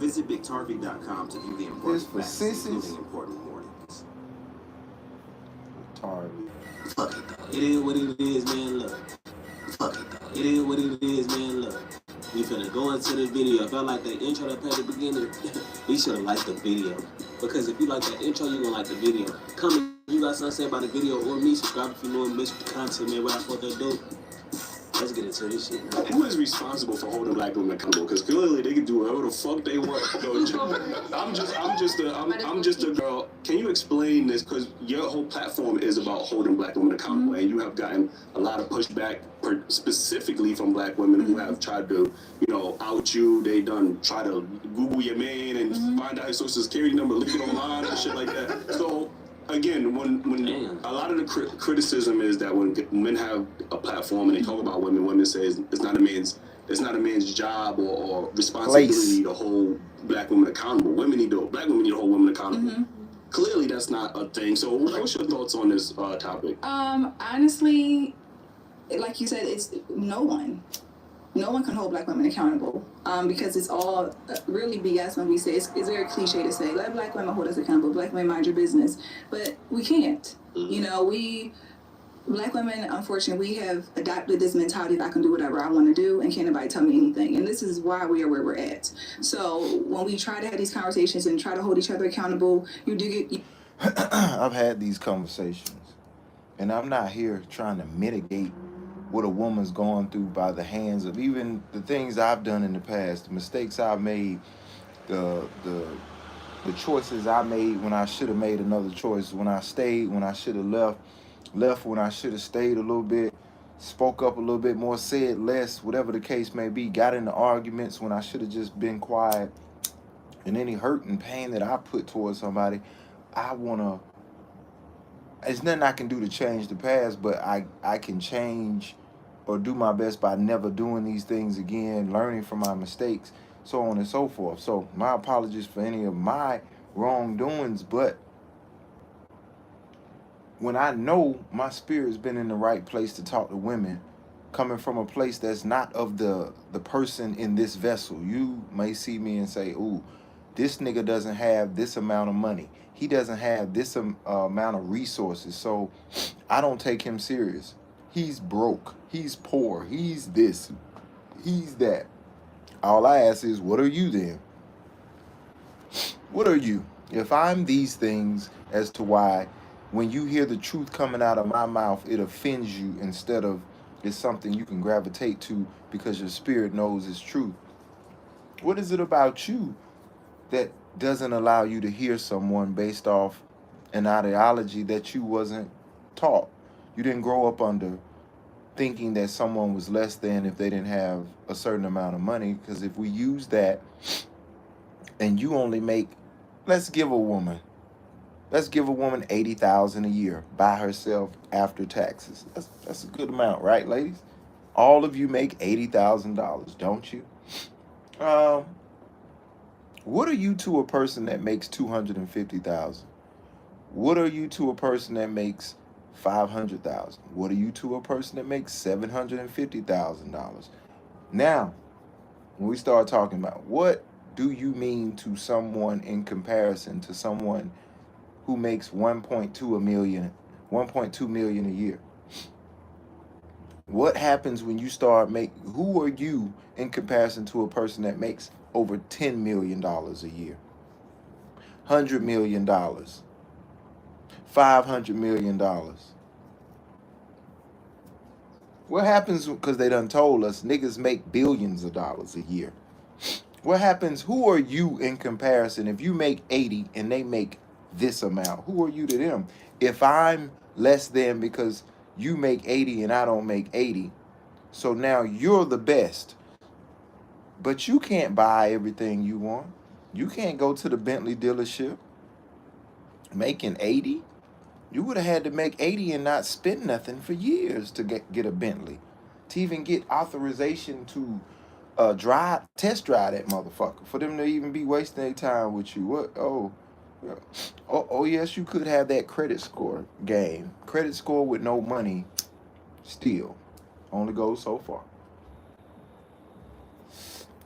Visit BigTarvey.com to view the important facts, including important warnings. Tarvey. Fuck it though. It is what it is, man. Look. Fuck it though. It is what it is, man. Look. We finna go into the video. I felt like that intro that played at the beginning. We should have liked the video. Because if you like that intro, you're gonna like the video. Comment if you got something to say about the video or me. Subscribe if you know and miss the content, man. What I thought they do. Let's get into this shit. Who is responsible for holding black women accountable? Because clearly they can do whatever the fuck they want. I'm just a girl. Can you explain this? Because your whole platform is about holding black women accountable, and you have gotten a lot of pushback, specifically from black women who have tried to, out you. They try to Google your man and find out his social security number, leave it online and shit like that. So. Again, when a lot of the criticism is that when men have a platform and they talk about women say it's not a man's job or responsibility to hold black women accountable. Black women need to hold women accountable. Clearly, that's not a thing. So, what's your thoughts on this topic? Honestly, like you said, it's no one. No one can hold black women accountable because it's all really BS when we say it's very cliche to say let black women hold us accountable, black women mind your business, but we can't. Black women, unfortunately, we have adopted this mentality that I can do whatever I want to do and can't nobody tell me anything, and this is why we are where we're at. So when we try to have these conversations and try to hold each other accountable, you do get. I've had these conversations, and I'm not here trying to mitigate what a woman's going through by the hands of even the things I've done in the past, the mistakes I've made, the choices I made when I should have made another choice, when I stayed, when I should have left when I should have stayed a little bit, spoke up a little bit more, said less, whatever the case may be, got into arguments when I should have just been quiet. And any hurt and pain that I put towards somebody, there's nothing I can do to change the past, but I can change or do my best by never doing these things again, learning from my mistakes, so on and so forth. So my apologies for any of my wrongdoings, but when I know my spirit's been in the right place to talk to women, coming from a place that's not of the person in this vessel, you may see me and say, ooh, this nigga doesn't have this amount of money. He doesn't have this amount of resources, so I don't take him serious. He's broke. He's poor. He's this. He's that. All I ask is, what are you then? What are you? If I'm these things as to why when you hear the truth coming out of my mouth, it offends you instead of it's something you can gravitate to because your spirit knows it's truth. What is it about you that doesn't allow you to hear someone based off an ideology that you wasn't taught? You didn't grow up under thinking that someone was less than if they didn't have a certain amount of money. Because if we use that and you only make, let's give a woman $80,000 a year by herself after taxes. That's a good amount, right, ladies? All of you make $80,000, don't you? What are you to a person that makes $250,000? What are you to a person that makes $500,000? What are you to a person that makes $750,000? Now, when we start talking about what do you mean to someone in comparison to someone who makes 1.2 million a year? What happens when you start who are you in comparison to a person that makes over $10 million a year? $100 million. $500 million. What happens, because they done told us niggas make billions of dollars a year. What happens, who are you in comparison? If you make 80 and they make this amount, who are you to them? If I'm less than because you make 80 and I don't make 80, so now you're the best, but you can't buy everything you want. You can't go to the Bentley dealership making 80. You would have had to make 80 and not spend nothing for years to get a Bentley, to even get authorization to test drive that motherfucker, for them to even be wasting their time with you. What? Oh, yes, you could have that credit score game. Credit score with no money still only goes so far.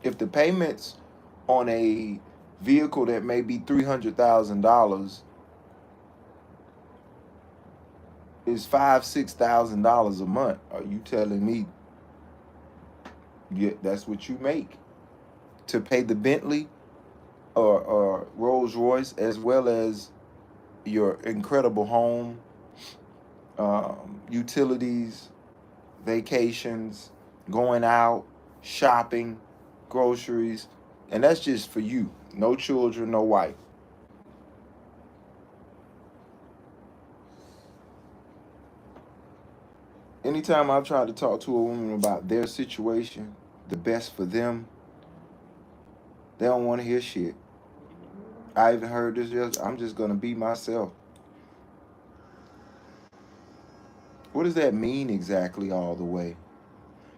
If the payments on a vehicle that may be $300,000 is $5,000-6,000 a month. Are you telling me that's what you make to pay the Bentley or Rolls Royce, as well as your incredible home, utilities, vacations, going out, shopping, groceries, and that's just for you. No children, no wife. Anytime I've tried to talk to a woman about their situation, the best for them, they don't want to hear shit. I even heard this, I'm just going to be myself. What does that mean exactly all the way?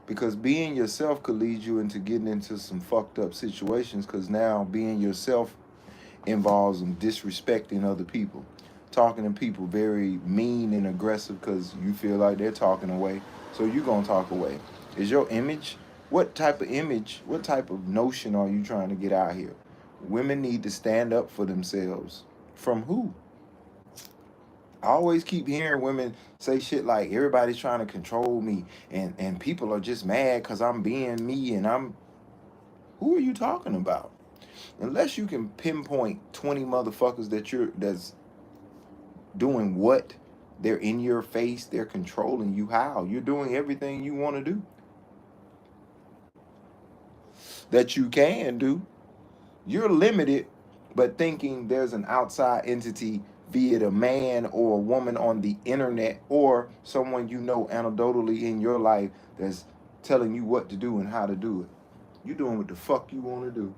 Because being yourself could lead you into getting into some fucked up situations, because now being yourself involves them disrespecting other people, talking to people very mean and aggressive because you feel like they're talking away, so you're going to talk away. Is your image, what type of notion are you trying to get out here? Women need to stand up for themselves. From who? I always keep hearing women say shit like, everybody's trying to control me, and people are just mad because I'm being me, and who are you talking about? Unless you can pinpoint 20 motherfuckers that's doing what, they're in your face, they're controlling you. How? You're doing everything you want to do that you can do. You're limited, but thinking there's an outside entity, be it a man or a woman on the internet or someone you know anecdotally in your life, that's telling you what to do and how to do it. You're doing what the fuck you want to do,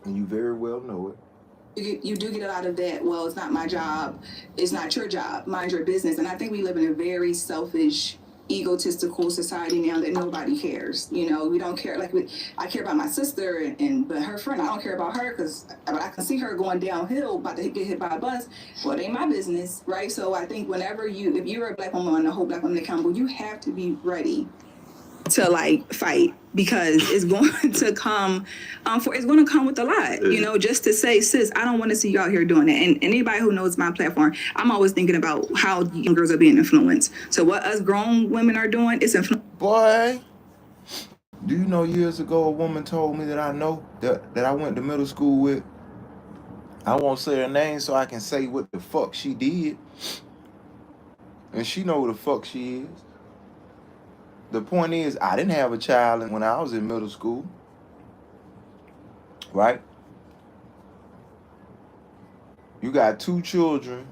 and you very well know it. You do get a lot of that, well, it's not my job, it's not your job, mind your business. And I think we live in a very selfish, egotistical society now that nobody cares. You know, we don't care. Like, I care about my sister, but her friend, I don't care about her because I can see her going downhill, about to get hit by a bus. Well, it ain't my business, right? So I think if you're a black woman and the whole black woman accountable, you have to be ready to like fight, because it's going to come it's going to come with a lot, you know, just to say, sis, I don't want to see you out here doing it. And anybody who knows my platform, I'm always thinking about how young girls are being influenced. So what us grown women are doing, it's Boy, do you know years ago a woman told me that I know that I went to middle school with? I won't say her name so I can say what the fuck she did, and she know who the fuck she is. The point is, I didn't have a child when I was in middle school, right? You got 2 children.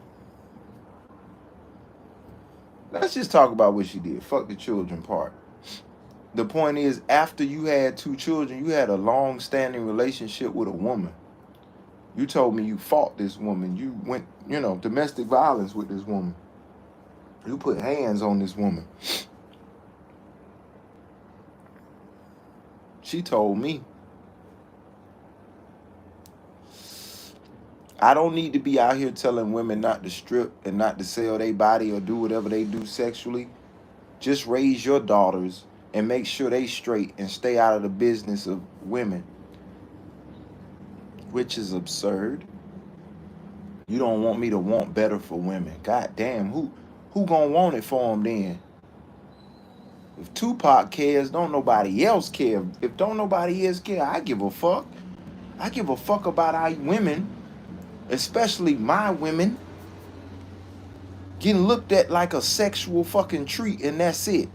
Let's just talk about what she did. Fuck the children part. The point is, after you had 2 children, you had a long-standing relationship with a woman. You told me you fought this woman. You went, domestic violence with this woman. You put hands on this woman. She told me. I don't need to be out here telling women not to strip and not to sell their body or do whatever they do sexually. Just raise your daughters and make sure they straight and stay out of the business of women, which is absurd. You don't want me to want better for women. God damn, who gonna want it for them then? If Tupac cares, don't nobody else care. If don't nobody else care, I give a fuck. I give a fuck about our women, especially my women, getting looked at like a sexual fucking treat, and that's it.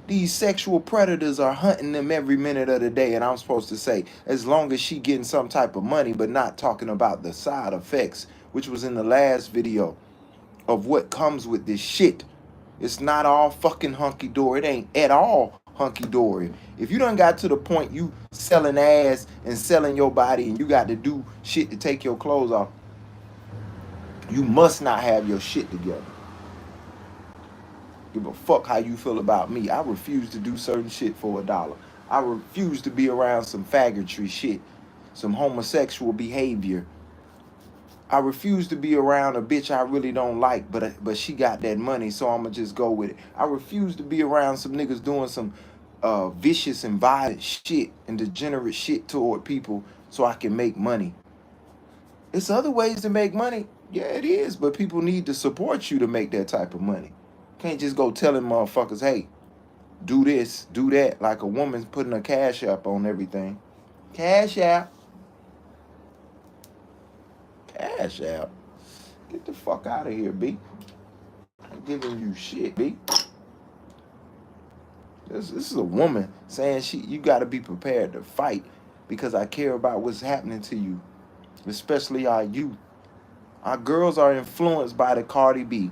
These sexual predators are hunting them every minute of the day, and I'm supposed to say, as long as she getting some type of money, but not talking about the side effects, which was in the last video, of what comes with this shit. It's not all fucking hunky-dory. It ain't at all hunky-dory. If you done got to the point you selling ass and selling your body and you got to do shit to take your clothes off, you must not have your shit together. Give a fuck how you feel about me. I refuse to do certain shit for $1. I refuse to be around some faggotry shit, some homosexual behavior. I refuse to be around a bitch I really don't like, but she got that money, so I'ma just go with it. I refuse to be around some niggas doing some vicious and violent shit and degenerate shit toward people so I can make money. It's other ways to make money. Yeah, it is, but people need to support you to make that type of money. Can't just go telling motherfuckers, hey, do this, do that, like a woman's putting a cash app on everything. Cash app. Cash app. Get the fuck out of here, B. I'm giving you shit, B. This is a woman saying you got to be prepared to fight because I care about what's happening to you, especially our youth. Our girls are influenced by the Cardi B,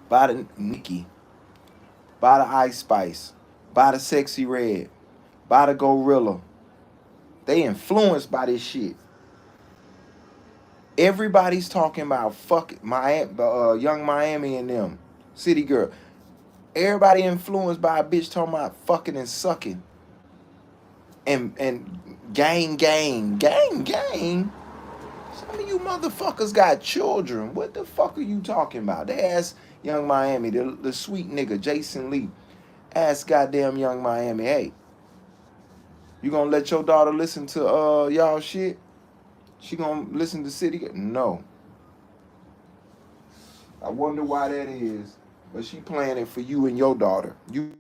by the Nicki, by the Ice Spice, by the Sexy Red, by the Gorilla. They influenced by this shit. Everybody's talking about fuck Miami, Young Miami and them, City Girl. Everybody influenced by a bitch talking about fucking and sucking. And gang. Some of you motherfuckers got children. What the fuck are you talking about? They asked Young Miami, the sweet nigga, Jason Lee, asked goddamn Young Miami, hey, you gonna let your daughter listen to y'all shit? She gonna listen to City? No. I wonder why that is. But she playing it for you and your daughter. You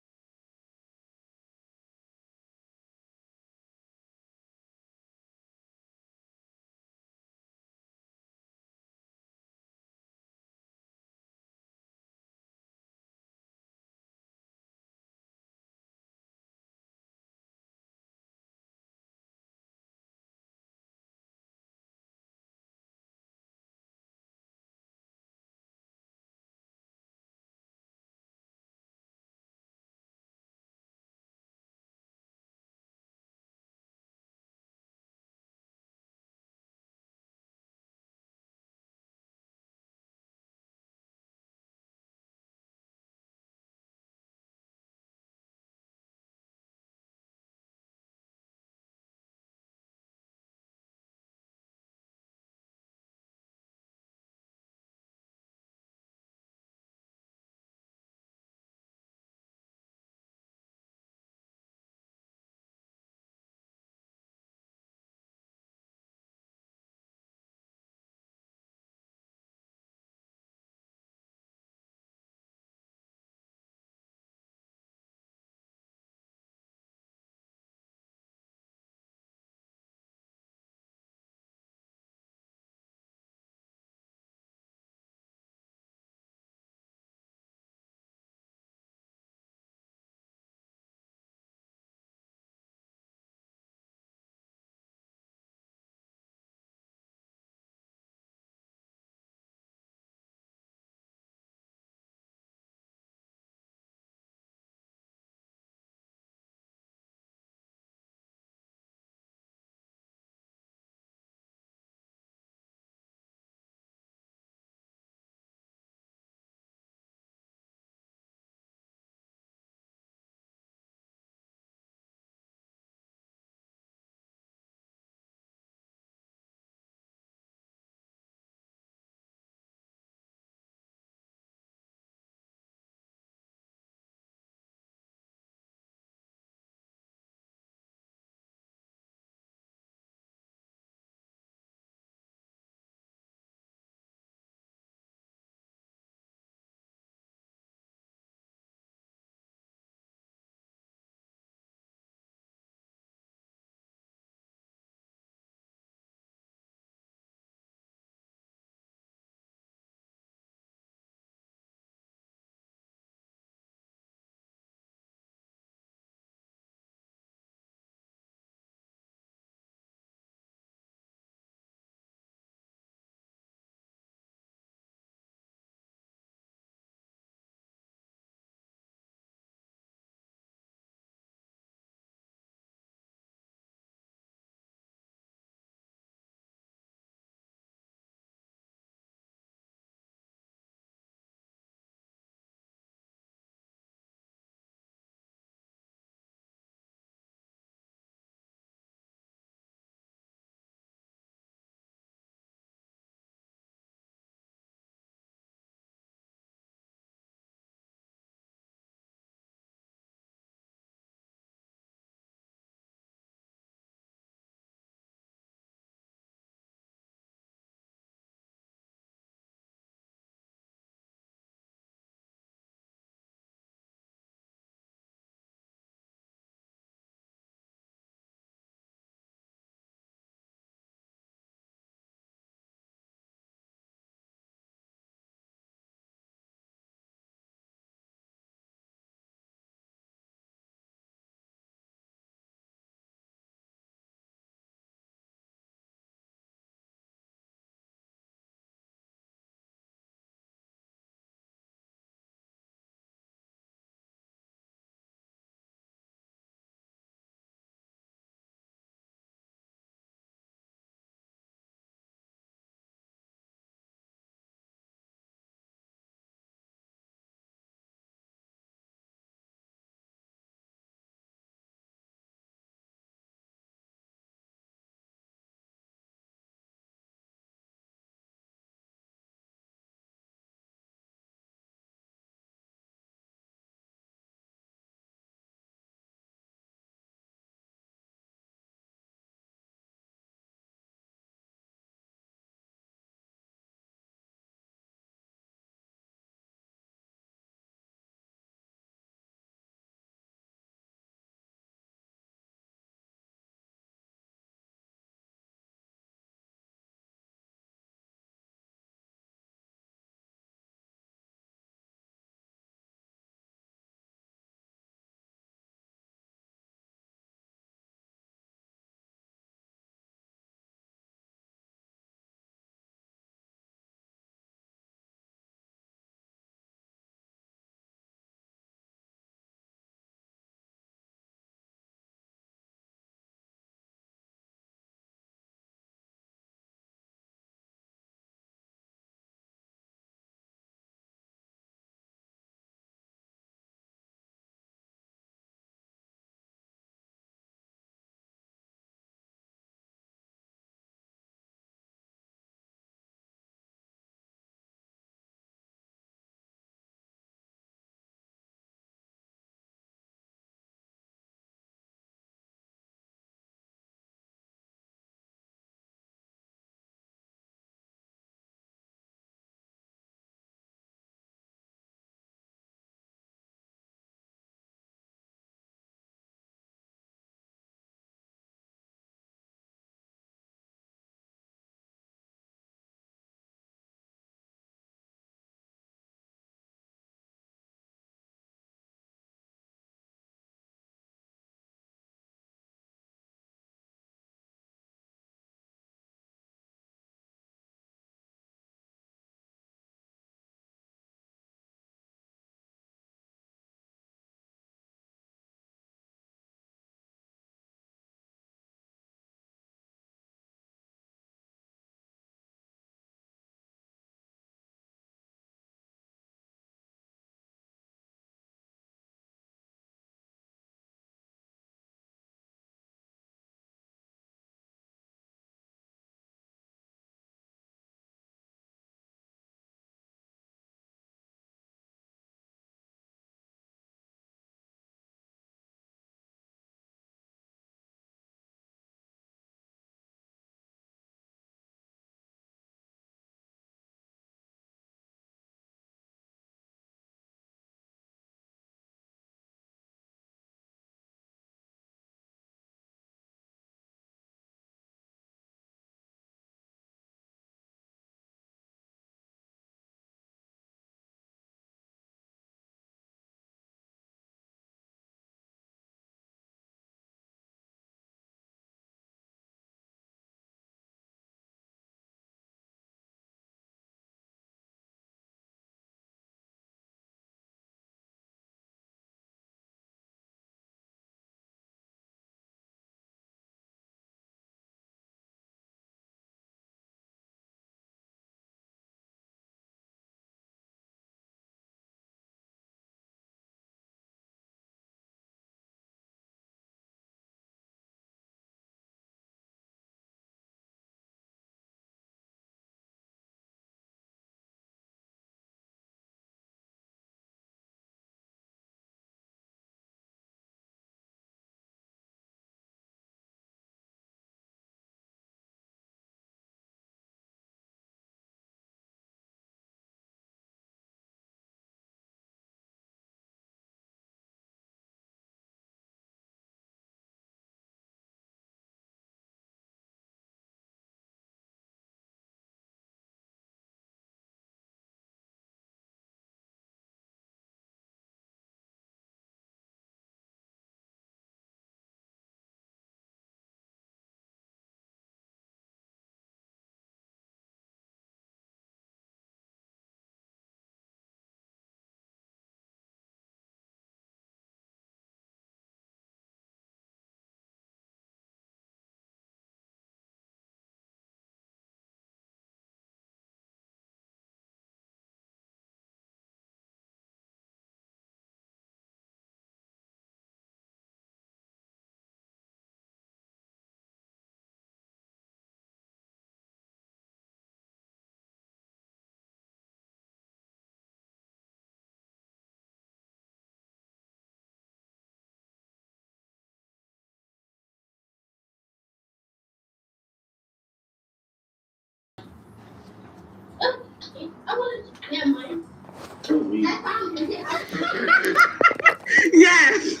Yes.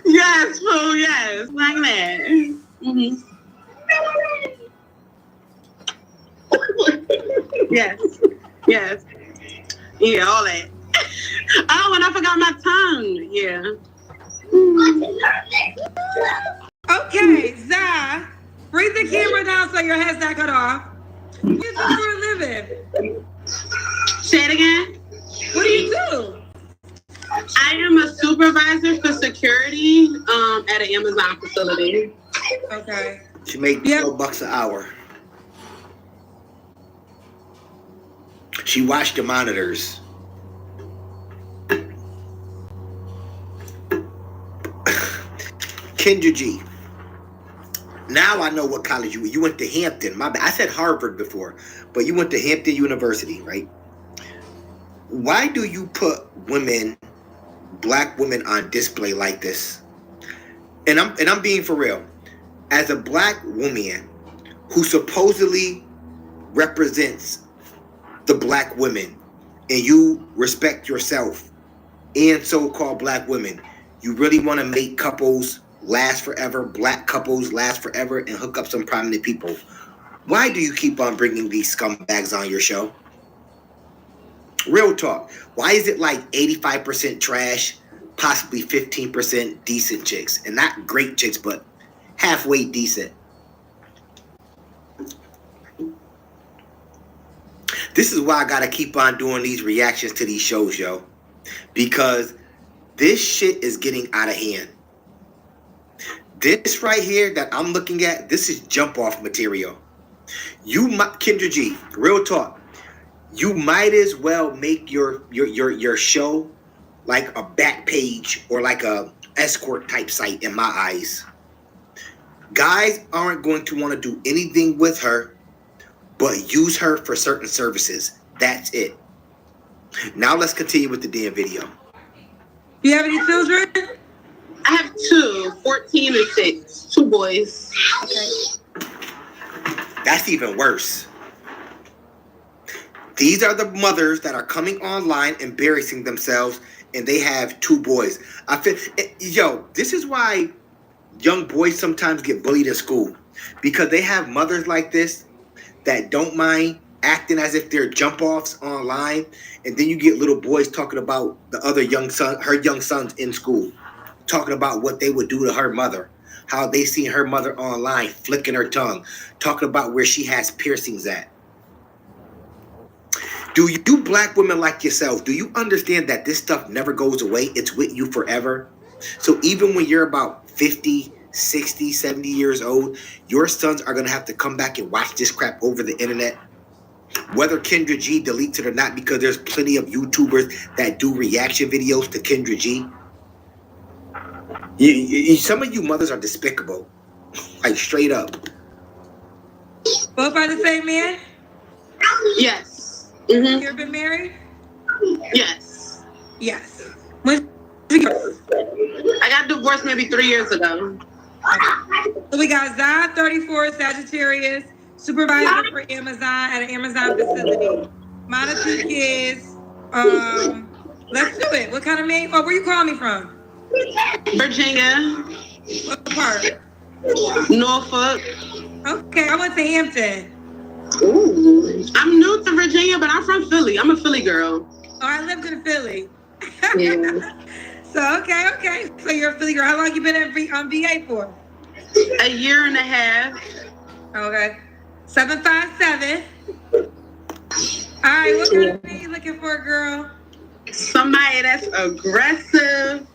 Yes, fool, yes. Like that. Mm-hmm. Yes. Yes. Yeah, all that. Oh, and I forgot my tongue. Yeah. Okay, Zah, bring the camera down so your head's not cut off. What do you do for a living? Say it again. What do you do? I am a supervisor for security at an Amazon facility. Okay. She made $12 an hour. She watched the monitors. Kendra G. Now I know what college you went to Hampton. My bad. I said Harvard before, but you went to Hampton University, right? Why do you put women, black women, on display like this? And I'm being for real. As a black woman who supposedly represents the black women, and you respect yourself and so-called black women, you really want to make couples last forever, black couples last forever, and hook up some prominent people. Why do you keep on bringing these scumbags on your show? Real talk. Why is it like 85% trash, possibly 15% decent chicks? And not great chicks, but halfway decent. This is why I gotta keep on doing these reactions to these shows, yo. Because this shit is getting out of hand. This right here that I'm looking at, this is jump off material. Kendra G, real talk. You might as well make your show like a back page or like a escort type site in my eyes. Guys aren't going to want to do anything with her but use her for certain services. That's it. Now let's continue with the damn video. You have any children? I have 2, 14 and 6, 2 boys. Okay. That's even worse. These are the mothers that are coming online embarrassing themselves, and they have 2 boys. I feel, yo, this is why young boys sometimes get bullied in school, because they have mothers like this that don't mind acting as if they're jump offs online, and then you get little boys talking about the other her young sons in school, talking about what they would do to her mother, how they seen her mother online flicking her tongue, talking about where she has piercings at. Do you black women like yourself, do you understand that this stuff never goes away? It's with you forever. So even when you're about 50, 60, 70 years old, your sons are going to have to come back and watch this crap over the internet. Whether Kendra G deletes it or not, because there's plenty of YouTubers that do reaction videos to Kendra G. Some of you mothers are despicable. Like straight up. Both by the same man? Yes. Mm-hmm. You ever been married? Yes. Yes. When did you I got divorced maybe 3 years ago. So we got Zah, 34, Sagittarius, supervisor for Amazon at an Amazon facility. Mine are 2 kids. Let's do it. What kind of name? Oh, where you calling me from? Virginia. What part? Norfolk. Okay, I went to Hampton. Ooh. I'm new to Virginia, but I'm from Philly. I'm a Philly girl. Oh, I lived in Philly. Yeah. So, okay. So you're a Philly girl. How long you been at VA for? 1.5 years. Okay. 757. All right, what kind of thing you looking for, girl? Somebody that's aggressive,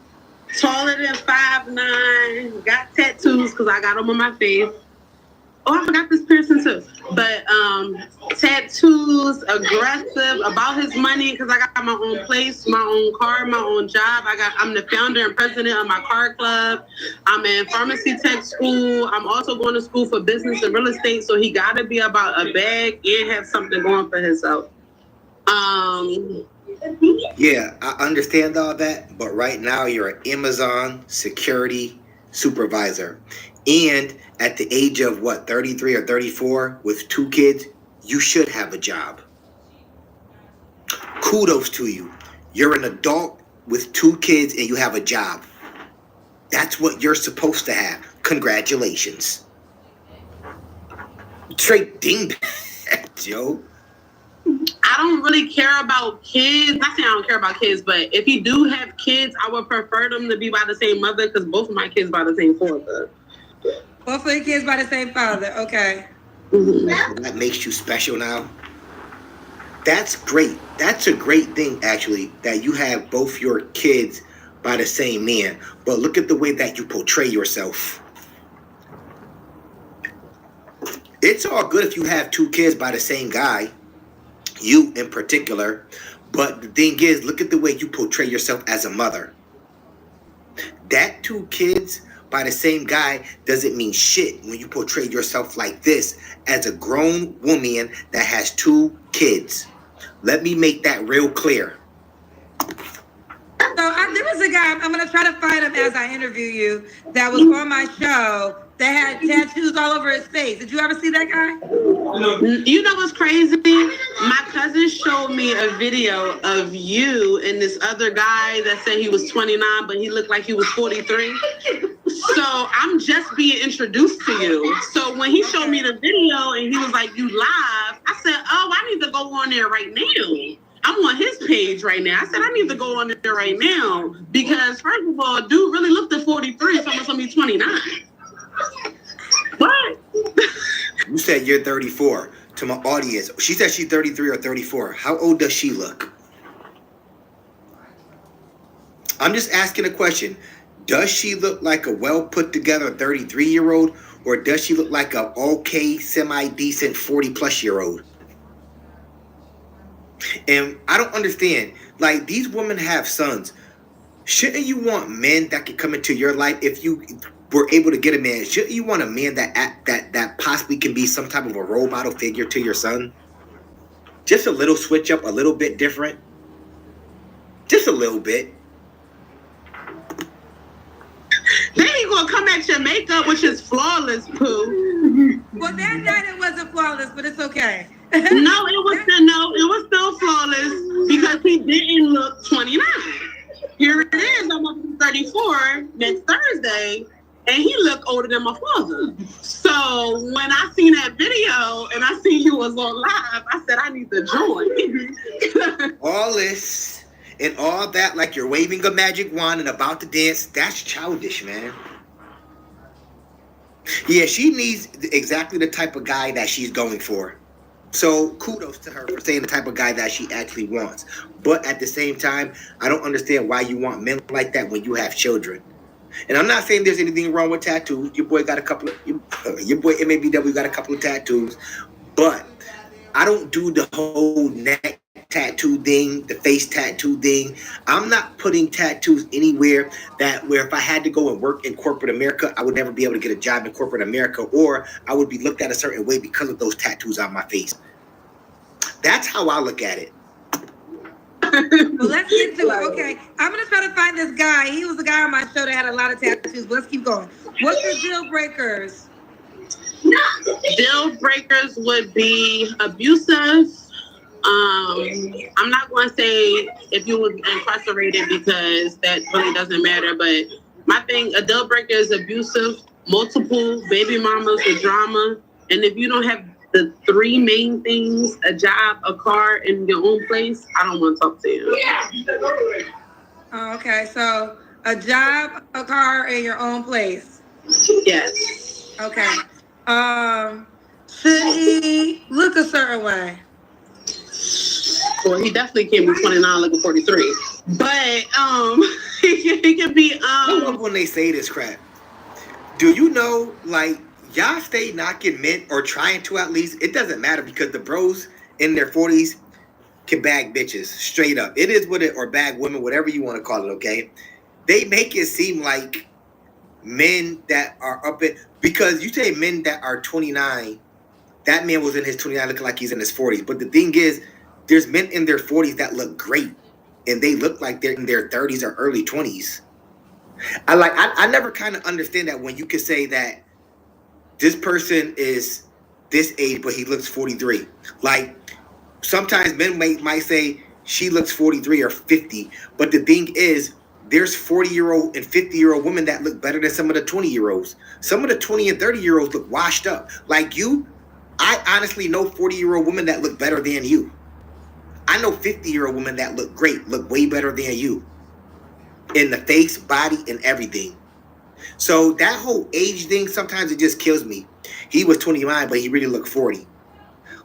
taller than 5'9", got tattoos because I got them on my face. Oh, I forgot this piercing too. But tattoos, aggressive, about his money because I got my own place, my own car, my own job. I'm the founder and president of my car club. I'm in pharmacy tech school. I'm also going to school for business and real estate. So he got to be about a bag and have something going for himself. Yeah, I understand all that, but right now you're an Amazon security supervisor. And at the age of, 33 or 34 with 2 kids, you should have a job. kudos to you. You're an adult with 2 kids and you have a job. That's what you're supposed to have. Congratulations. Straight dingbat, Joe. I don't really care about kids. Not saying I don't care about kids, but if you do have kids, I would prefer them to be by the same mother because both of my kids by the same father. Both of your kids by the same father. Okay. Mm-hmm. That makes you special now. That's great. That's a great thing, actually, that you have both your kids by the same man. But look at the way that you portray yourself. It's all good if you have 2 kids by the same guy, you in particular. But the thing is, look at the way you portray yourself as a mother. That 2 kids by the same guy doesn't mean shit when you portray yourself like this as a grown woman that has 2 kids. Let me make that real clear. So there was a guy, I'm going to try to find him as I interview you, that was on my show that had tattoos all over his face. Did you ever see that guy? You know what's crazy? My cousin showed me a video of you and this other guy that said he was 29, but he looked like he was 43. So I'm just being introduced to you. So when he showed me the video and he was like, you live, I said, oh, I need to go on there right now. I'm on his page right now. I said, I need to go on there right now because, first of all, dude really looked at 43, so I'm going to be 29. What? You said you're 34 to my audience. She said she's 33 or 34. How old does she look? I'm just asking a question. Does she look like a well put together 33-year-old or does she look like a okay, semi-decent 40-plus-year-old? And I don't understand. Like, these women have sons. Shouldn't you want men that can come into your life if you were able to get a man? Shouldn't you want a man that possibly can be some type of a role model figure to your son? Just a little switch up, a little bit different. Just a little bit. Then he gonna come at your makeup, which is flawless, Pooh. Well, that night it wasn't flawless, but it's okay. No, it was still flawless because he didn't look 29. Here it is, I'm up to 34 next Thursday, and he looked older than my father. So when I seen that video and I seen you was on live, I said I need to join. All this and all that, like you're waving a magic wand and about to dance, that's childish, man. Yeah, she needs exactly the type of guy that she's going for. So kudos to her for saying the type of guy that she actually wants. But at the same time, I don't understand why you want men like that when you have children. And I'm not saying there's anything wrong with tattoos. Your boy got a couple of, your boy MABW got a couple of tattoos. But I don't do the whole neck tattoo thing, the face tattoo thing. I'm not putting tattoos anywhere where if I had to go and work in corporate America, I would never be able to get a job in corporate America, or I would be looked at a certain way because of those tattoos on my face. That's how I look at it. Well, let's get to it. Okay, I'm going to try to find this guy. He was the guy on my show that had a lot of tattoos, but let's keep going. What's your deal breakers? Deal breakers would be abusive. I'm not going to say if you was incarcerated because that really doesn't matter, but my thing, a deal breaker is abusive, multiple baby mamas with drama, and if you don't have the 3 main things, a job, a car, and your own place, I don't want to talk to you. Oh, okay, so a job, a car, and your own place. Yes. Okay. Should he look a certain way? Well, he definitely can't be 29 looking 43. But he can be I love when they say this crap. Do you know, like, y'all stay knocking men, or trying to at least. It doesn't matter because the bros in their 40s can bag bitches straight up. It is what it, or bag women, whatever you want to call it, okay? They make it seem like men that are up at, because you say men that are 29, that man was in his 29 looking like he's in his 40s. But the thing is, there's men in their 40s that look great, and they look like they're in their 30s or early 20s. I never kind of understand that when you can say that this person is this age, but he looks 43. Like, sometimes men might say she looks 43 or 50. But the thing is, there's 40-year-old and 50-year-old women that look better than some of the 20-year-olds. Some of the 20 and 30-year-olds look washed up. Like you, I honestly know 40-year-old women that look better than you. I know 50-year-old women that look great, look way better than you. In the face, body, and everything. So that whole age thing, sometimes it just kills me. He was 29, but he really looked 40.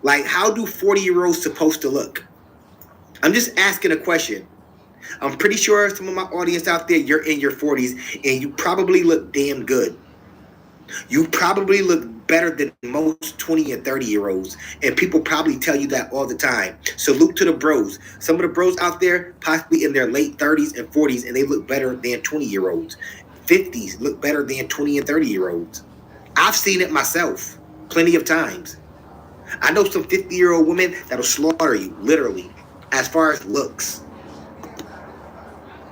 Like, how do 40-year-olds supposed to look? I'm just asking a question. I'm pretty sure some of my audience out there, you're in your 40s, and you probably look damn good. You probably look better than most 20 and 30-year-olds, and people probably tell you that all the time. Salute to the bros. Some of the bros out there, possibly in their late 30s and 40s, and they look better than 20-year-olds. 50s look better than 20 and 30-year-olds. I've seen it myself plenty of times. I know some 50-year-old women that'll slaughter you, literally, as far as looks.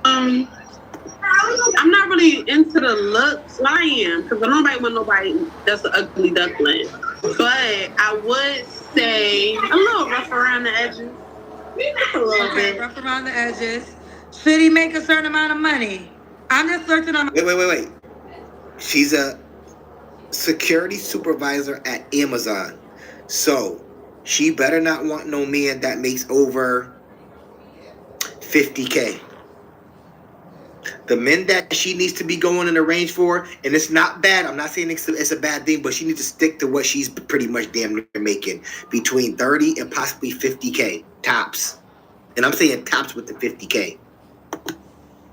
I'm not really into the looks. Well, I am, because I don't want nobody that's an ugly duckling. But I would say a little rough around the edges. A little bit. Rough around the edges. Should he make a certain amount of money? I'm just searching on. Wait. She's a security supervisor at Amazon. So she better not want no man that makes over 50K. The men that she needs to be going in the range for, and it's not bad. I'm not saying it's a bad thing, but she needs to stick to what she's pretty much damn near making, between 30 and possibly 50K tops. And I'm saying tops with the 50K.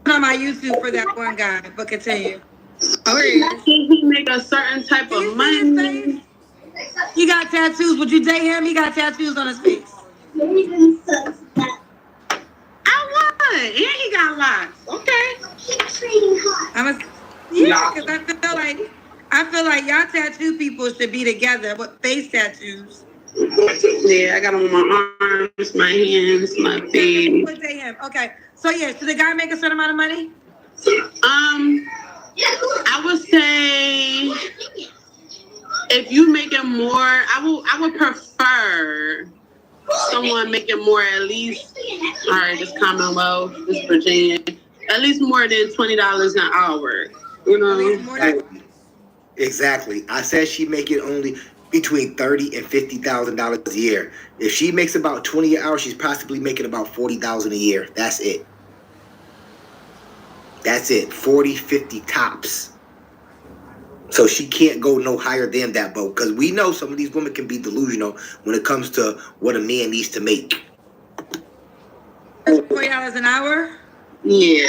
On my YouTube for that one guy, but continue. Can he make a certain type Can you of see his money? face? He got tattoos. Would you date him? He got tattoos on his face. I would. And he got locks. Okay. Because I feel like y'all tattoo people should be together with face tattoos. Yeah, I got them on my arms, my hands, my face. You would date him. Okay. So yeah, should the guy make a certain amount of money? I would say if you making more, I would prefer someone making more at least. All right, this Commonwealth, this Virginia, at least more than $20 an hour. You know. Exactly. I said she make it only between $30,000 and $50,000 a year. If she makes about 20 an hour, she's possibly making about $40,000 a year. That's it. That's it. 40, 50 tops. So she can't go no higher than that, but because we know some of these women can be delusional when it comes to what a man needs to make. $20 an hour? Yeah.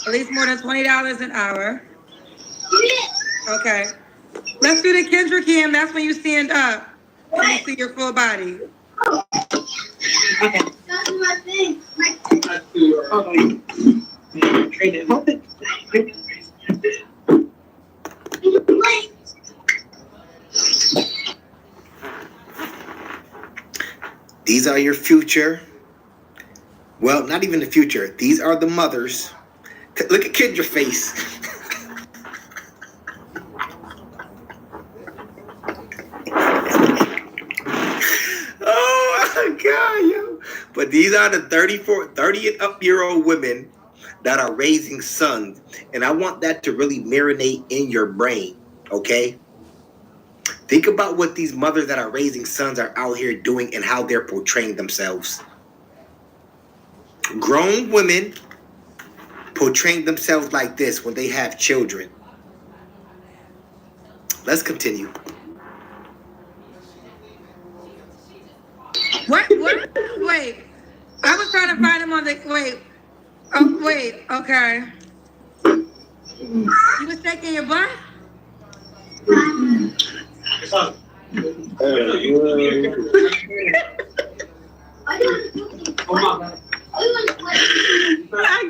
At least more than $20 an hour. Okay. Let's do the Kendra cam. That's when you stand up and you see your full body. Okay. These are your future. Well, not even the future. These are the mothers. Look at Kendra's face. Oh my God, yo. But these are the 30 and up year old women that are raising sons. And I want that to really marinate in your brain, okay? Think about what these mothers that are raising sons are out here doing and how they're portraying themselves. Grown women portraying themselves like this when they have children. Let's continue. What? Wait. I was trying to find him on the... Wait. Oh, wait. Okay. You was shaking your butt? I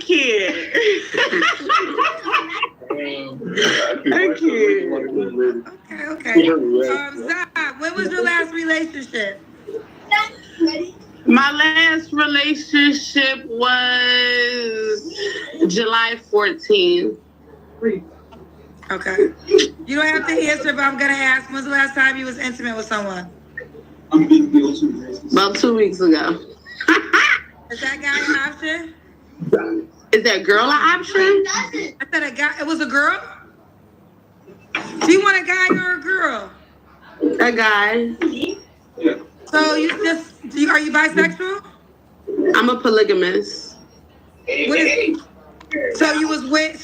can't. I can't. Okay. Zah, when was your last relationship? My last relationship was July 14th. Okay. You don't have to answer, but I'm going to ask, when's the last time you was intimate with someone? About 2 weeks ago. Is that guy an option? Is that girl an option? I said a guy. It was a girl. Do you want a guy or a girl? A guy. So are you bisexual? I'm a polygamist. What is, so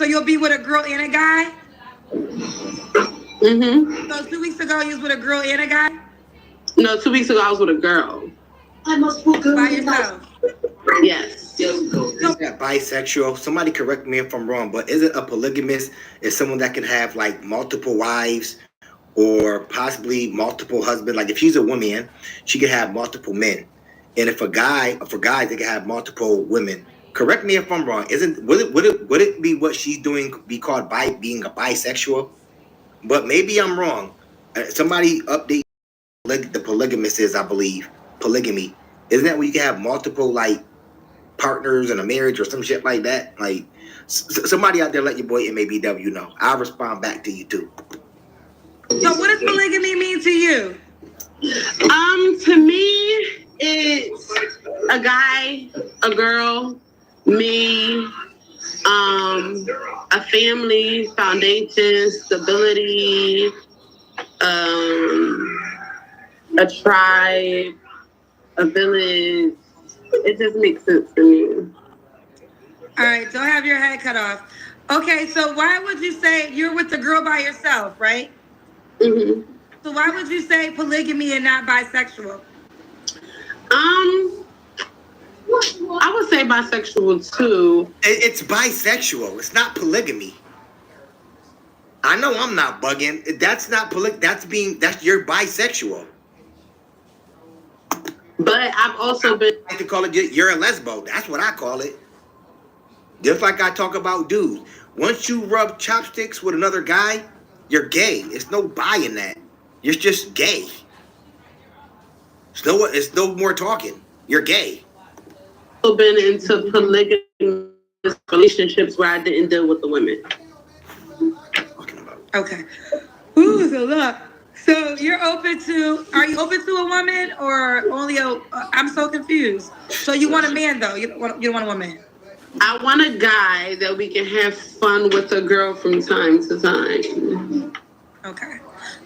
you'll be with a girl and a guy? Mm-hmm. So 2 weeks ago you was with a girl and a guy? No, 2 weeks ago I was with a girl. By yourself? Yes. Is that bisexual? Somebody correct me if I'm wrong, but isn't a polygamist is someone that can have like multiple wives or possibly multiple husbands? Like if she's a woman, she could have multiple men. And if for guys, they can have multiple women. Correct me if I'm wrong. Would it be what she's doing be called being a bisexual? But maybe I'm wrong. Somebody update the polygamist is, I believe, polygamy. Isn't that where you can have multiple like partners in a marriage or some shit like that? Like somebody out there, let your boy MABW know. I'll respond back to you too. So what does polygamy mean to you? To me, it's a guy, a girl, me, a family, foundation, stability, a tribe, a village. It just makes sense to me. All right, don't have your head cut off. Okay, so why would you say you're with the girl by yourself, right? Mm-hmm. So why would you say polygamy and not bisexual? I would say bisexual too. It's bisexual. It's not polygamy. I know I'm not bugging. That's not that's you're bisexual. But I've also been. I like to call it you're a lesbo. That's what I call it. Just like I talk about dudes. Once you rub chopsticks with another guy, you're gay. It's no bi in that. You're just gay. It's no more talking. You're gay. I've been into polygamous relationships where I didn't deal with the women. Okay. Ooh, it's a lot. So are you open to a woman or only I'm so confused. So you want a man though? You don't want a woman? I want a guy that we can have fun with a girl from time to time. Okay.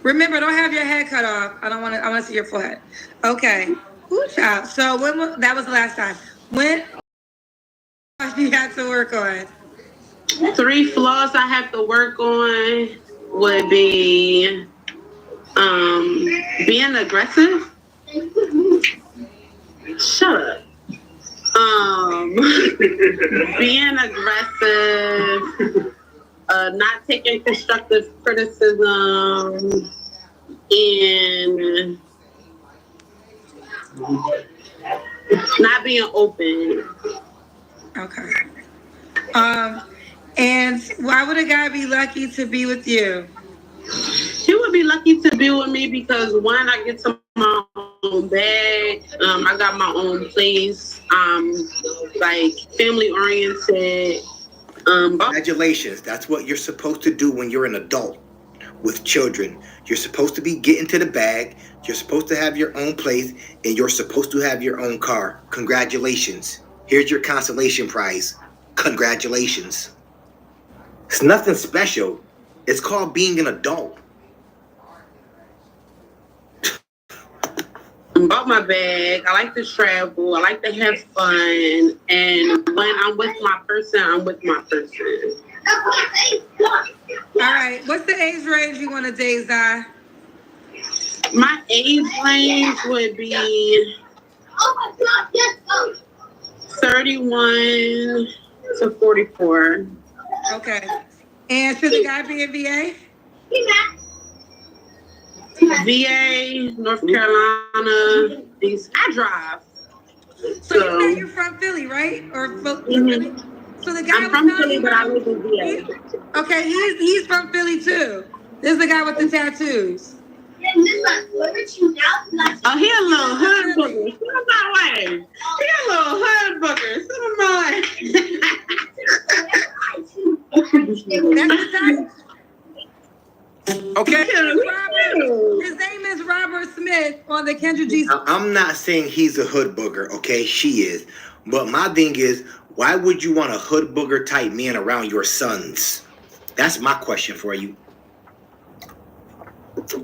Remember, don't have your head cut off. I want to see your forehead. Okay. Ooh, child. So that was the last time. When you had to work on? 3 flaws I have to work on would be being aggressive. Shut up. Being aggressive, not taking constructive criticism, and not being open. Okay. And why would a guy be lucky to be with you? He would be lucky to be with me because one, I get to my own bag. I got my own place. Like family oriented. Congratulations. That's what you're supposed to do when you're an adult with children. You're supposed to be getting to the bag. You're supposed to have your own place, and you're supposed to have your own car. Congratulations. Here's your consolation prize. Congratulations. It's nothing special. It's called being an adult. Bought my bag. I like to travel. I like to have fun. And when I'm with my person, I'm with my person. All right. What's the age range you want to date, Zai? My age range would be 31 to 44. Okay. And should the guy be in VA? VA, North Carolina. I drive. So you said you're from Philly, right? Or Mm-hmm. So the guy I'm from Philly, but I live in VA. Okay, he's from Philly too. This is the guy with the tattoos. Oh, he a little hood booger. Sit on my way. He a little hood booger. Sit on my way. That's the type. Okay. His name is Robert Smith on the the Kendra G. Now, I'm not saying he's a hood booger, okay? She is. But my thing is, why would you want a hood booger type man around your sons? That's my question for you.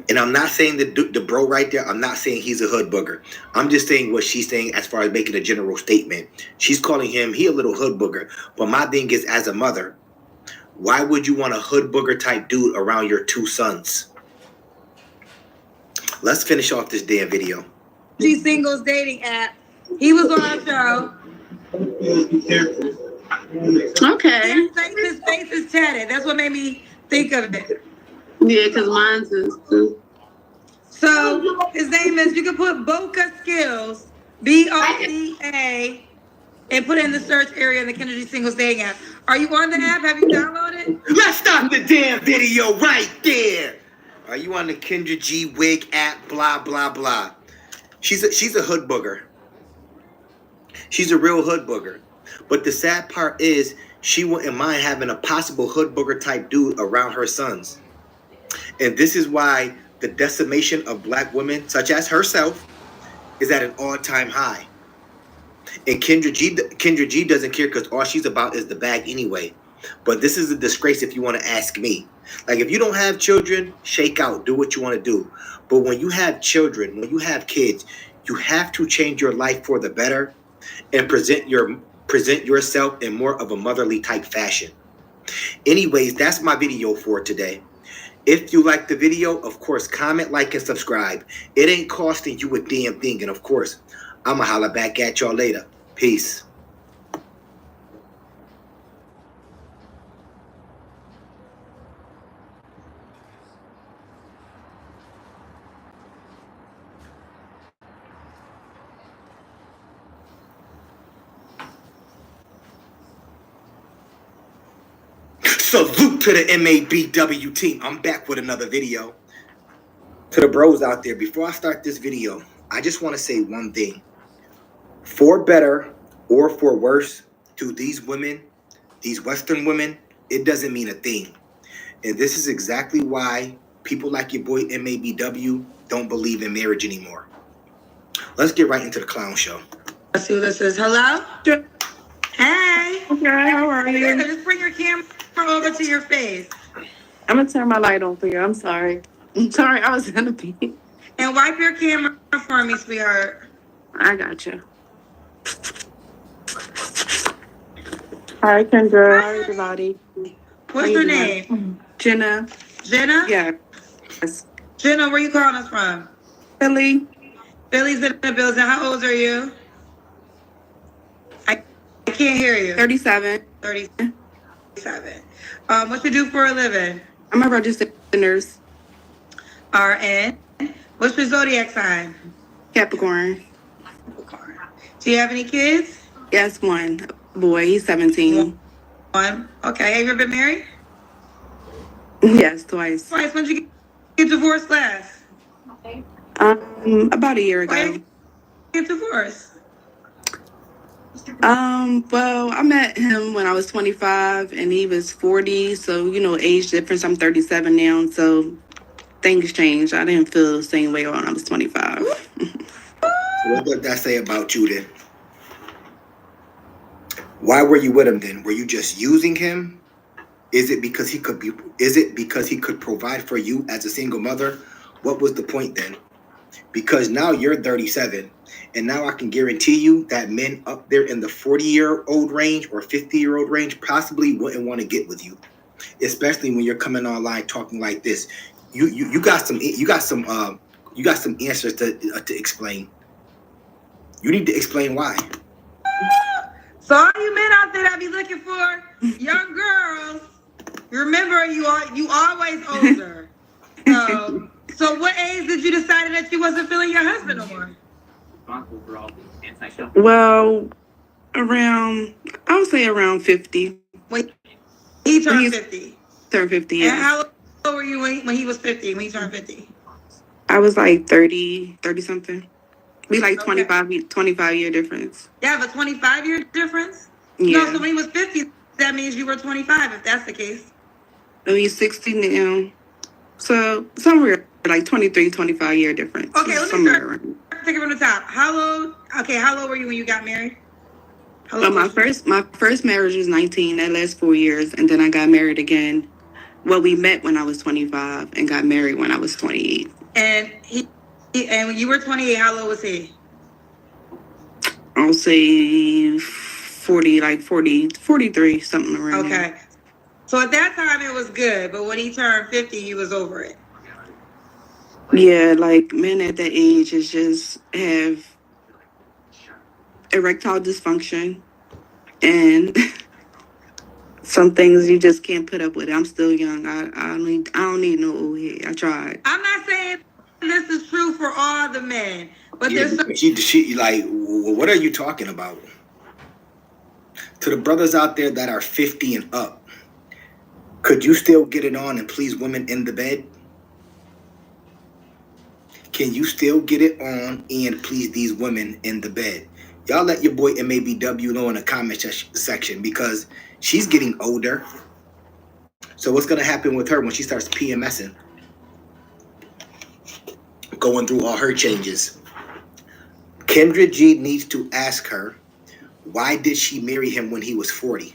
And I'm not saying the bro right there, I'm not saying he's a hood booger. I'm just saying what she's saying as far as making a general statement. She's calling him, he a little hood booger. But my thing is, as a mother, why would you want a hood booger type dude around your two sons? Let's finish off this damn video. G singles dating app. He was on our show. Okay. His face is tatted. That's what made me think of it. Yeah, because mine's is too. So his name is, you can put Boca Skills, BOCA, and put it in the search area in the Kendra G Singles dating app. Are you on the app? Have you downloaded? Let's stop the damn video right there. Are you on the Kendra G Wig app? Blah, blah, blah. She's a hood booger. She's a real hood booger. But the sad part is she wouldn't mind having a possible hood booger type dude around her sons. And this is why the decimation of black women, such as herself, is at an all-time high. And Kendra G doesn't care because all she's about is the bag anyway. But this is a disgrace if you want to ask me. Like, if you don't have children, shake out, do what you want to do. But when you have children, when you have kids, you have to change your life for the better and present yourself in more of a motherly type fashion. Anyways, that's my video for today. If you like the video, of course, comment, like, and subscribe. It ain't costing you a damn thing. And of course, I'ma holla back at y'all later. Peace. Salute to the MABW team. I'm back with another video. To the bros out there, before I start this video, I just want to say one thing. For better or for worse, to these women, these Western women, it doesn't mean a thing. And this is exactly why people like your boy MABW don't believe in marriage anymore. Let's get right into the clown show. Let's see what this is. Hello? Hey. Okay, how are you? Just bring your camera over to your face. I'm gonna turn my light on for you. I'm sorry. I'm sorry, I was gonna be. And wipe your camera for me, sweetheart. I got you. Hi, Kendra. Hi, everybody. What's your name? Jenna. Jenna? Yeah. Yes. Jenna, where you calling us from? Philly. Philly's in the building. How old are you? I can't hear you. 37. 37. What you do for a living? I'm a registered nurse. RN. What's your zodiac sign? Capricorn. Capricorn. Do you have any kids? Yes, one boy. He's 17. One. Okay. Have you ever been married? Yes, twice. Twice. When did you get divorced last? About a year Why ago. did you get divorced? Well, I met him when I was 25 and he was 40. So, you know, age difference. I'm 37 now. So things changed. I didn't feel the same way when I was 25. So what does that say about you then? Why were you with him then? Were you just using him? Is it because he could provide for you as a single mother? What was the point then? Because now you're 37, and now I can guarantee you that men up there in the 40-year-old range or 50-year-old range possibly wouldn't want to get with you, especially when you're coming online talking like this. You got some answers to explain. You need to explain why. So all you men out there that be looking for young girls, remember you always older. So what age did you decide that you wasn't feeling your husband no more? Well, I would say around 50. When he turned 50. Turned 50, And yeah. how old were you when he was 50, when he turned 50? I was like 30 something. We like Okay. 25 year difference. You have a 25-year difference? Yeah. No, so when he was 50, that means you were 25, if that's the case. Oh, he's 60 now. So somewhere like 23, 25 year difference. Okay, let me somewhere start. around. Take it from the top. How old were you when you got married? How So old my was you? first marriage was 19. That lasted 4 years, and then I got married again. Well, we met when I was 25 and got married when I was 28. And and when you were 28, how old was he? I'll say 40, like 40, 43, something around there. Okay. So at that time it was good, but when he turned 50, he was over it. Yeah, like men at that age is just have erectile dysfunction and some things you just can't put up with. I'm still young. I don't need no old head. I tried. I'm not saying this is true for all the men, but Yeah, there's some she like, what are you talking about? To the brothers out there that are 50 and up, could you still get it on and please women in the bed? Can you still get it on and please these women in the bed? Y'all let your boy MABW know in the comment section, because she's getting older. So what's going to happen with her when she starts PMSing? Going through all her changes. Kendra G needs to ask her, why did she marry him when he was 40?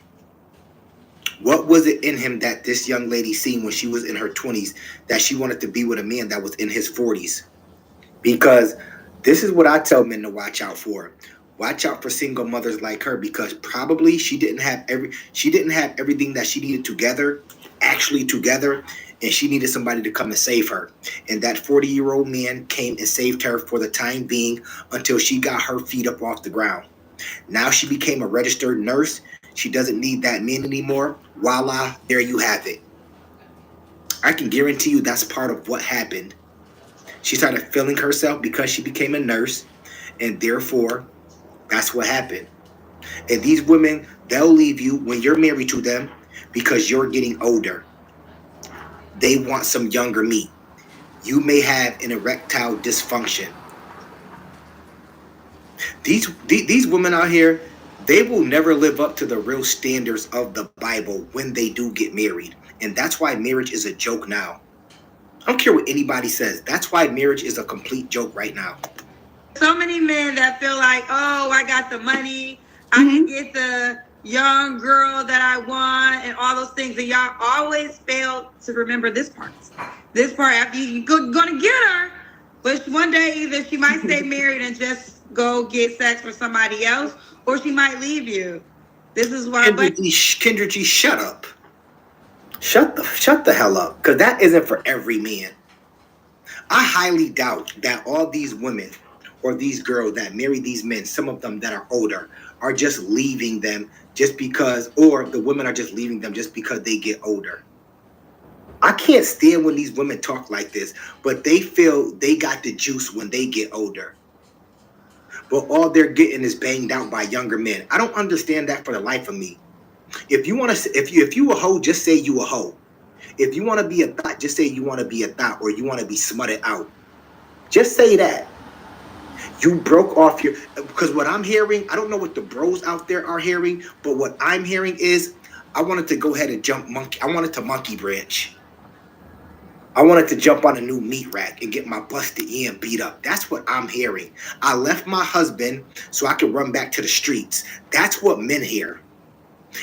What was it in him that this young lady seen when she was in her 20s that she wanted to be with a man that was in his 40s? Because this is what I tell men to watch out for. Watch out for single mothers like her, because probably she didn't have everything that she needed together, and she needed somebody to come and save her. And that 40-year-old man came and saved her for the time being until she got her feet up off the ground. Now she became a registered nurse. She doesn't need that man anymore. Voila, there you have it. I can guarantee you that's part of what happened. She started feeling herself because she became a nurse, and therefore, that's what happened. And these women, they'll leave you when you're married to them because you're getting older. They want some younger meat. You may have an erectile dysfunction. These women out here, they will never live up to the real standards of the Bible when they do get married. And that's why marriage is a joke now. I don't care what anybody says. That's why marriage is a complete joke right now. so many men that feel like, oh, I got the money, I can get the young girl that I want and all those things. And y'all always fail to remember this part. This part, after you're gonna get her, but one day either she might stay married and just go get sex with somebody else, or she might leave you. This is why. Kendra G, shut up. Shut the hell up, because that isn't for every man. I highly doubt that all these women or these girls that marry these men, some of them that are older, are just leaving them just because, or the women are just leaving them just because they get older. I can't stand when these women talk like this, but they feel they got the juice when they get older. But all they're getting is banged out by younger men. I don't understand that for the life of me. If you want to, if you a hoe, just say you a hoe. If you want to be a thought, just say you want to be a thought, or you want to be smutted out. Just say that. You broke off your, because what I'm hearing, I don't know what the bros out there are hearing, but what I'm hearing is, I wanted to go ahead and jump monkey. I wanted to monkey branch. I wanted to jump on a new meat rack and get my busted end beat up. That's what I'm hearing. I left my husband so I could run back to the streets. That's what men hear.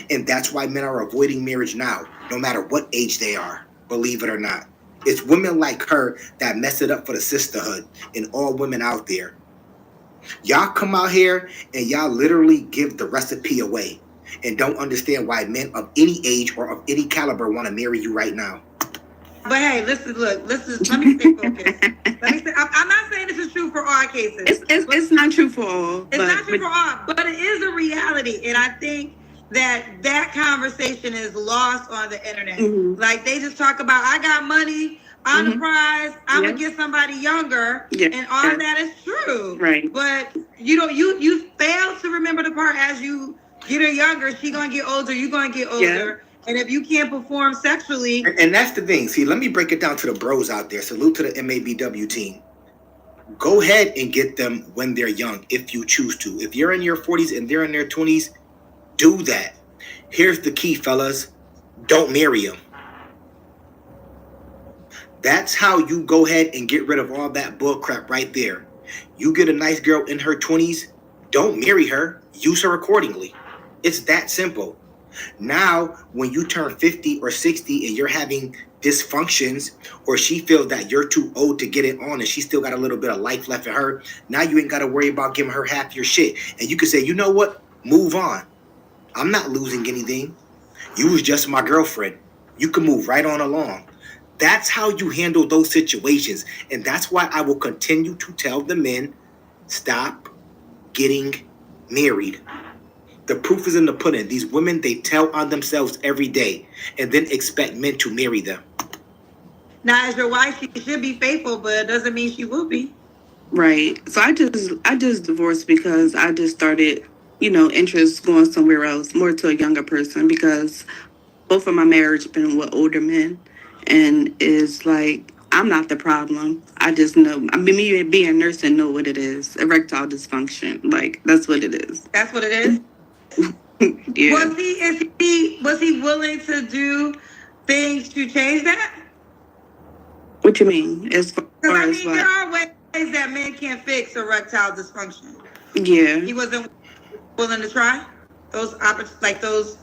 And that's why men are avoiding marriage now, no matter what age they are, believe it or not. It's women like her that mess it up for the sisterhood and all women out there. Y'all come out here and y'all literally give the recipe away and don't understand why men of any age or of any caliber want to marry you right now. But hey, let me stay focused. I'm not saying this is true for all cases. It's not true for all. It's not true for all, but it is a reality. And I think that conversation is lost on the internet. Mm-hmm. Like, they just talk about, I got money, I'm the prize, I'm gonna get somebody younger, and all that is true. Right. But you fail to remember the part as you get her younger, she gonna get older, you gonna get older. Yeah. And if you can't perform sexually, and that's the thing. See, let me break it down to the bros out there. Salute to the MABW team. Go ahead and get them when they're young, if you choose to. If you're in your 40s and they're in their 20s, do that. Here's the key, fellas. Don't marry them. That's how you go ahead and get rid of all that bull crap right there. You get a nice girl in her 20s, don't marry her, use her accordingly. It's that simple. Now, when you turn 50 or 60 and you're having dysfunctions, or she feels that you're too old to get it on and she still got a little bit of life left in her, now you ain't got to worry about giving her half your shit. And you can say, you know what? Move on. I'm not losing anything. You was just my girlfriend. You can move right on along. That's how you handle those situations. And that's why I will continue to tell the men, stop getting married. The proof is in the pudding. These women, they tell on themselves every day and then expect men to marry them. Now, as your wife, she should be faithful, but it doesn't mean she will be. Right. So I just divorced because I just started, interest going somewhere else, more to a younger person, because both of my marriage been with older men, and it's like I'm not the problem. I just know. I mean, me being a nurse and know what it is. Erectile dysfunction. Like that's what it is. That's what it is. Yeah. Was he willing to do things to change that? What you mean? As far as there are ways that men can fix erectile dysfunction. Yeah. He wasn't willing to try those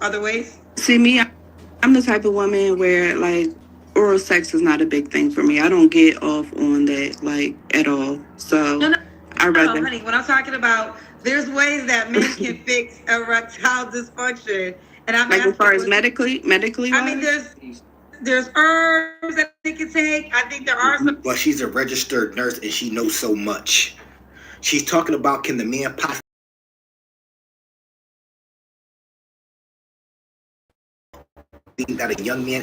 other ways. See, me, I'm the type of woman where like oral sex is not a big thing for me. I don't get off on that like at all. So I rather. Honey, when I'm talking about, there's ways that men can fix erectile dysfunction, and I'm like as far as medically. I mean, there's herbs that they can take. I think there are some. Well, she's a registered nurse and she knows so much. She's talking about, can the man possibly that a young man